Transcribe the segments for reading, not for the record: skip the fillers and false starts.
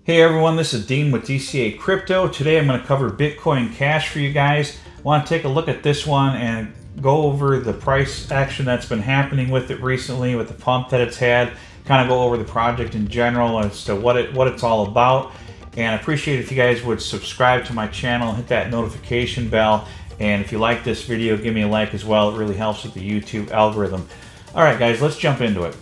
Hey everyone, this is Dean with DCA Crypto. Today I'm going to cover Bitcoin Cash for you guys. I want to take a look at this one and go over the price action that's been happening with it recently, with the pump that it's had, kind of go over the project in general as to what it's all about. And I appreciate if you guys would subscribe to my channel, hit that notification bell, and if you like this video, give me a like as well. It really helps with the YouTube algorithm. Alright guys, let's jump into it.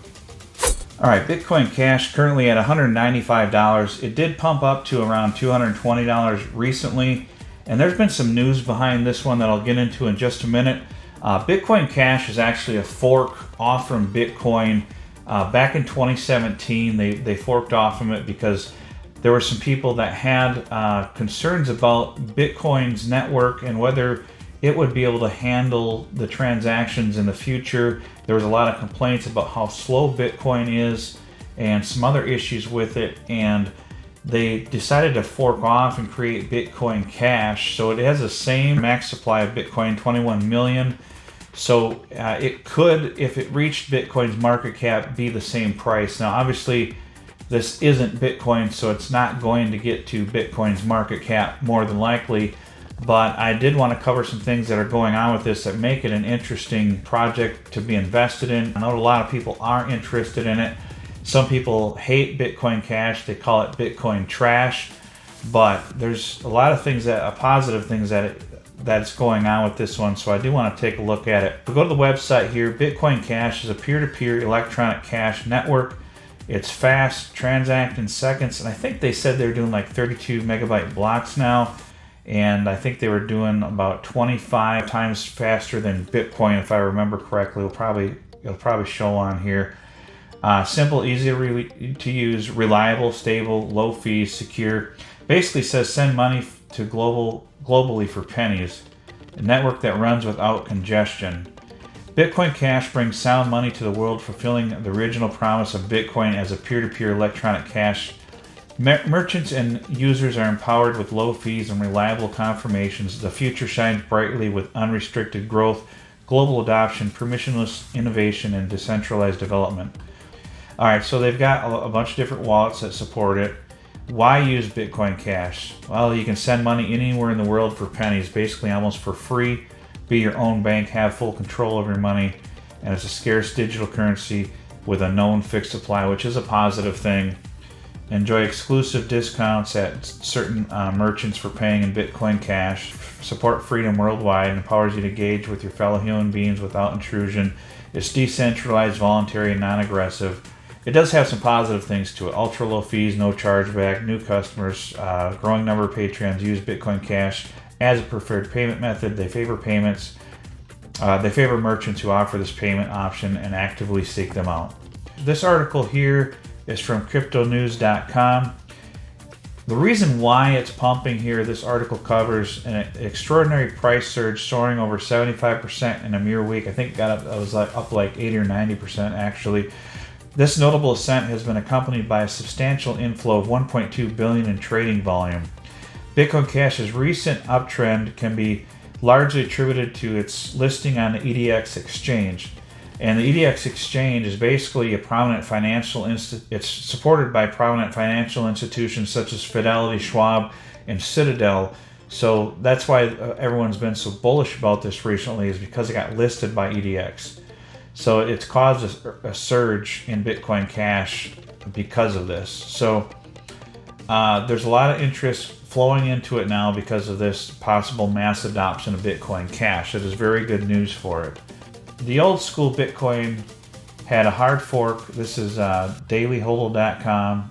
Alright, Bitcoin Cash currently at $195. It did pump up to around $220 recently, and there's been some news behind this one that I'll get into in just a minute. Bitcoin Cash is actually a fork off from Bitcoin. Back in 2017, they forked off from it because there were some people that had concerns about Bitcoin's network and whether it would be able to handle the transactions in the future. There was a lot of complaints about how slow Bitcoin is and some other issues with it, and they decided to fork off and create Bitcoin Cash. So it has the same max supply of Bitcoin, 21 million. So it could, if it reached Bitcoin's market cap, be the same price. Now obviously this isn't Bitcoin, so it's not going to get to Bitcoin's market cap more than likely. But I did want to cover some things that are going on with this that make it an interesting project to be invested in. I know a lot of people are interested in it. Some people hate Bitcoin Cash. They call it Bitcoin trash. But there's a lot of things positive things that's going on with this one. So I do want to take a look at it. We'll go to the website here. Bitcoin Cash is a peer-to-peer electronic cash network. It's fast, transact in seconds. And I think they said they're doing like 32 megabyte blocks now. And I think they were doing about 25 times faster than Bitcoin, if I remember correctly. It'll probably show on here. Simple, easy to use, reliable, stable, low fees, secure. Basically says send money to globally for pennies. A network that runs without congestion. Bitcoin Cash brings sound money to the world, fulfilling the original promise of Bitcoin as a peer-to-peer electronic cash. Merchants and users are empowered with low fees and reliable confirmations. The future shines brightly with unrestricted growth, global adoption, permissionless innovation, and decentralized development. Alright, so they've got a bunch of different wallets that support it. Why use Bitcoin Cash? Well, you can send money anywhere in the world for pennies, basically almost for free. Be your own bank, have full control of your money, and it's a scarce digital currency with a known fixed supply, which is a positive thing. Enjoy exclusive discounts at certain merchants for paying in Bitcoin Cash. Support freedom worldwide and empowers you to engage with your fellow human beings without intrusion. It's decentralized, voluntary, and non-aggressive. It does have some positive things to it. Ultra low fees, no chargeback, new customers, growing number of Patreons use Bitcoin Cash as a preferred payment method. They favor payments. They favor merchants who offer this payment option and actively seek them out. This article here is from cryptonews.com. The reason why it's pumping here, this article covers an extraordinary price surge soaring over 75% in a mere week. I think it was up like 80 or 90% actually. This notable ascent has been accompanied by a substantial inflow of 1.2 billion in trading volume. Bitcoin Cash's recent uptrend can be largely attributed to its listing on the EDX exchange. And the EDX exchange is basically a prominent financial it's supported by prominent financial institutions such as Fidelity, Schwab, and Citadel. So that's why everyone's been so bullish about this recently, is because it got listed by EDX. So it's caused a surge in Bitcoin Cash because of this. So there's a lot of interest flowing into it now because of this possible mass adoption of Bitcoin Cash. It is very good news for it. The old school Bitcoin had a hard fork. This is dailyhodl.com,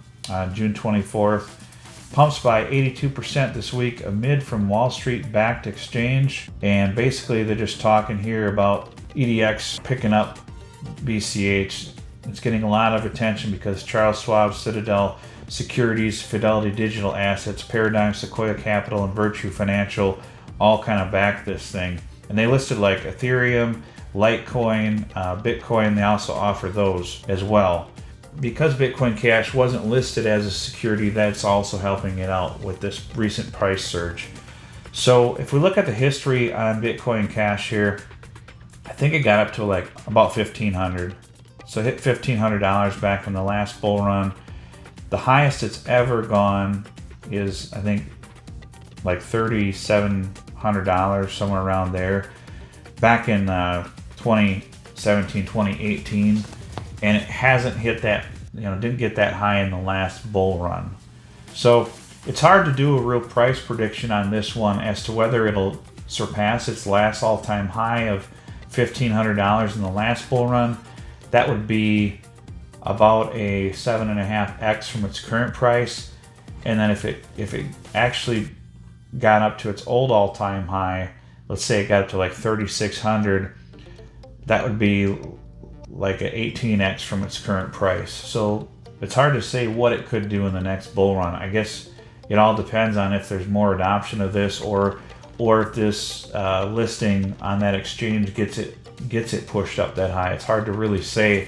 June 24th. Pumps by 82% this week amid from Wall Street backed exchange. And basically they're just talking here about EDX picking up BCH. It's getting a lot of attention because Charles Schwab, Citadel Securities, Fidelity Digital Assets, Paradigm, Sequoia Capital, and Virtue Financial all kind of back this thing. And they listed like Ethereum, Litecoin, Bitcoin. They also offer those as well. Because Bitcoin Cash wasn't listed as a security, that's also helping it out with this recent price surge. So if we look at the history on Bitcoin Cash here, I think it got up to like about $1,500. So it hit $1,500 back in the last bull run. The highest it's ever gone is, I think, like $3,700, somewhere around there, back in 2017, 2018, and it hasn't hit that, didn't get that high in the last bull run. So it's hard to do a real price prediction on this one as to whether it'll surpass its last all-time high of $1,500 in the last bull run. That would be about a 7.5x from its current price. And then if it actually got up to its old all-time high, let's say it got up to like 3,600, that would be like an 18x from its current price. So it's hard to say what it could do in the next bull run. I guess it all depends on if there's more adoption of this, or if this listing on that exchange gets it pushed up that high. It's hard to really say.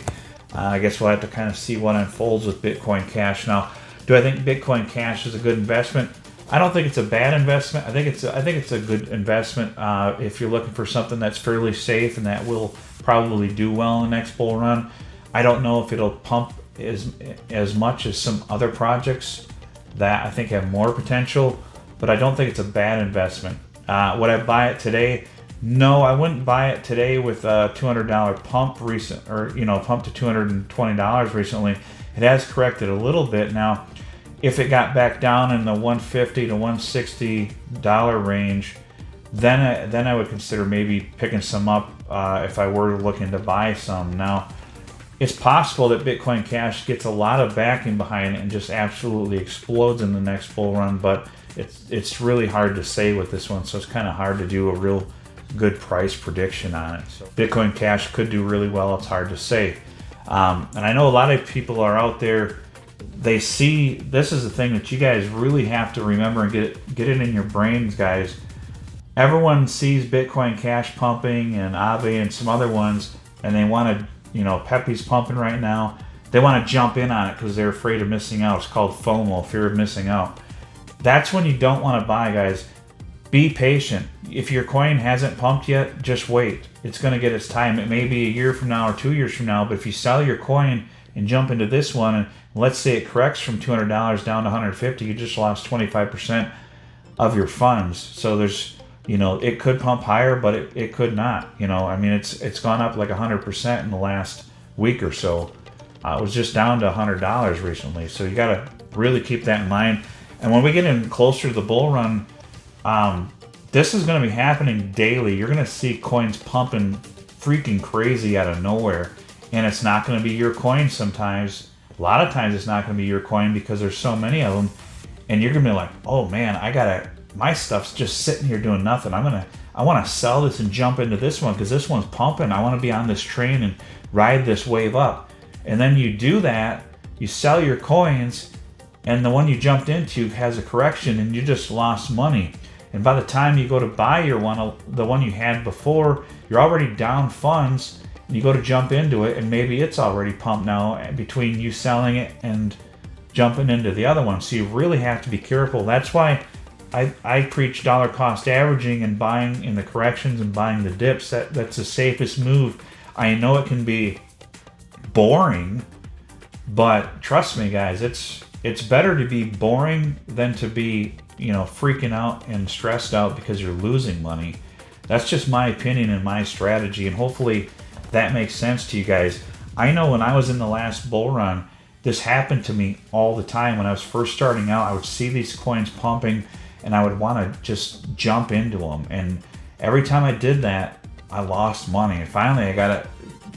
I guess we'll have to kind of see what unfolds with Bitcoin Cash. Now, do I think Bitcoin Cash is a good investment? I don't think it's a bad investment. I think it's a good investment if you're looking for something that's fairly safe and that will probably do well in the next bull run. I don't know if it'll pump as much as some other projects that I think have more potential, but I don't think it's a bad investment. Would I buy it today? No, I wouldn't buy it today with a $200 pump pump to $220 recently. It has corrected a little bit now. If it got back down in the $150 to $160 range, then I would consider maybe picking some up if I were looking to buy some. Now, it's possible that Bitcoin Cash gets a lot of backing behind it and just absolutely explodes in the next bull run, but it's really hard to say with this one, so it's kind of hard to do a real good price prediction on it. So Bitcoin Cash could do really well. It's hard to say. And I know a lot of people are out there, they see, this is the thing that you guys really have to remember and get it in your brains, guys. Everyone sees Bitcoin Cash pumping and Aave and some other ones, and they want to, Pepe's pumping right now. They want to jump in on it because they're afraid of missing out. It's called FOMO, fear of missing out. That's when you don't want to buy, guys. Be patient. If your coin hasn't pumped yet, just wait. It's going to get its time. It may be a year from now or 2 years from now, but if you sell your coin and jump into this one, and let's say it corrects from $200 down to $150, you just lost 25% of your funds. So there's, it could pump higher, but it could not. It's gone up like 100% in the last week or so. It was just down to $100 recently. So you got to really keep that in mind. And when we get in closer to the bull run, this is going to be happening daily. You're going to see coins pumping freaking crazy out of nowhere. And it's not going to be your coin sometimes. A lot of times it's not going to be your coin because there's so many of them. And you're going to be like, oh man, my stuff's just sitting here doing nothing. I want to sell this and jump into this one because this one's pumping. I want to be on this train and ride this wave up. And then you do that, you sell your coins, and the one you jumped into has a correction and you just lost money. And by the time you go to buy the one you had before, you're already down funds. You go to jump into it and maybe it's already pumped now between you selling it and jumping into the other one. So you really have to be careful. That's why I preach dollar cost averaging and buying in the corrections and buying the dips. That's the safest move. I know it can be boring, but trust me, guys, it's better to be boring than to be freaking out and stressed out because you're losing money. That's just my opinion and my strategy, and hopefully that makes sense to you guys. I know when I was in the last bull run, this happened to me all the time. When I was first starting out, I would see these coins pumping and I would want to just jump into them, and every time I did that, I lost money. And finally I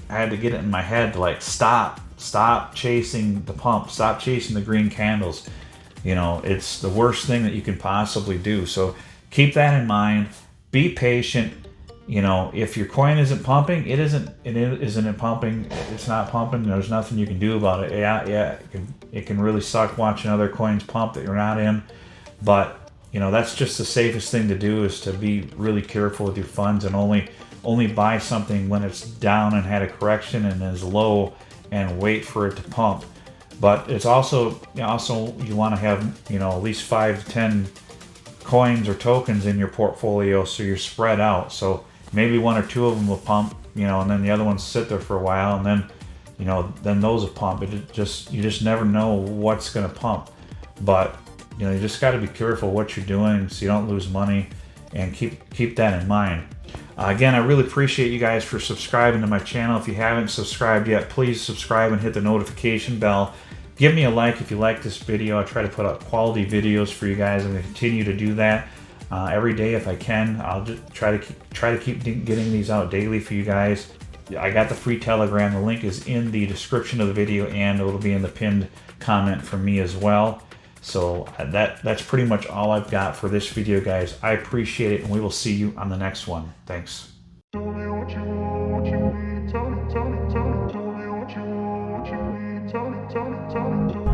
had to get it in my head to like stop chasing the pump, stop chasing the green candles. It's the worst thing that you can possibly do. So keep that in mind. Be patient. If your coin isn't pumping, it isn't pumping. It's not pumping. There's nothing you can do about it. Yeah, it can really suck watching other coins pump that you're not in. But that's just the safest thing to do, is to be really careful with your funds and only buy something when it's down and had a correction and is low, and wait for it to pump. But it's also you want to have at least 5 to 10 coins or tokens in your portfolio, so you're spread out. So maybe 1 or 2 of them will pump, and then the other ones sit there for a while, and then you know, then those will pump. You just never know what's going to pump. But you know, you just got to be careful what you're doing so you don't lose money, and keep that in mind. Again, I really appreciate you guys for subscribing to my channel. If you haven't subscribed yet, please subscribe and hit the notification bell. Give me a like if you like this video. I try to put out quality videos for you guys. I'm going to continue to do that every day if I can. I'll just try to keep getting these out daily for you guys. I got the free Telegram. The link is in the description of the video, and it'll be in the pinned comment from me as well. So that's pretty much all I've got for this video, guys. I appreciate it, and we will see you on the next one. Thanks. Tell me what you want, what you need. Tell me, tell me, tell me. Tell me what you want, what you need. Tell me, tell me, tell me.